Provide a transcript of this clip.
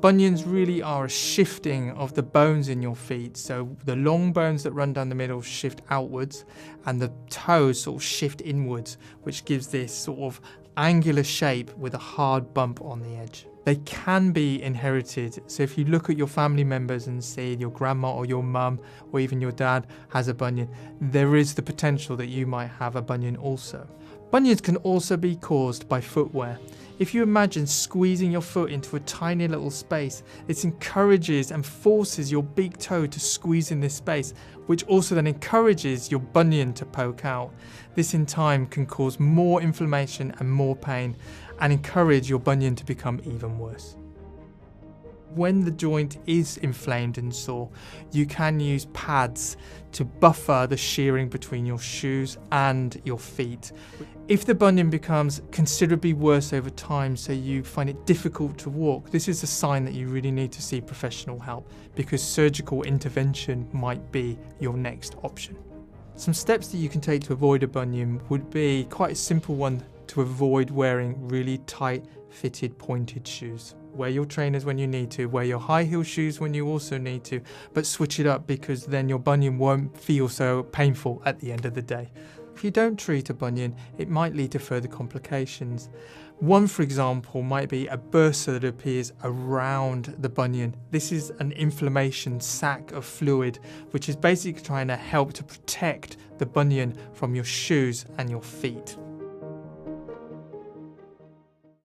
Bunions really are a shifting of the bones in your feet. So the long bones that run down the middle shift outwards and the toes sort of shift inwards, which gives this sort of angular shape with a hard bump on the edge. They can be inherited. So if you look at your family members and see your grandma or your mum or even your dad has a bunion, there is the potential that you might have a bunion also. Bunions can also be caused by footwear. If you imagine squeezing your foot into a tiny little space, it encourages and forces your big toe to squeeze in this space, which also then encourages your bunion to poke out. This in time can cause more inflammation and more pain and encourage your bunion to become even worse. When the joint is inflamed and sore, you can use pads to buffer the shearing between your shoes and your feet. If the bunion becomes considerably worse over time, so you find it difficult to walk, this is a sign that you really need to see professional help, because surgical intervention might be your next option. Some steps that you can take to avoid a bunion would be quite a simple one: to avoid wearing really tight fitted pointed shoes. Wear your trainers when you need to, wear your high heel shoes when you also need to, but switch it up, because then your bunion won't feel so painful at the end of the day. If you don't treat a bunion, it might lead to further complications. One, for example, might be a bursa that appears around the bunion. This is an inflammation sac of fluid, which is basically trying to help to protect the bunion from your shoes and your feet.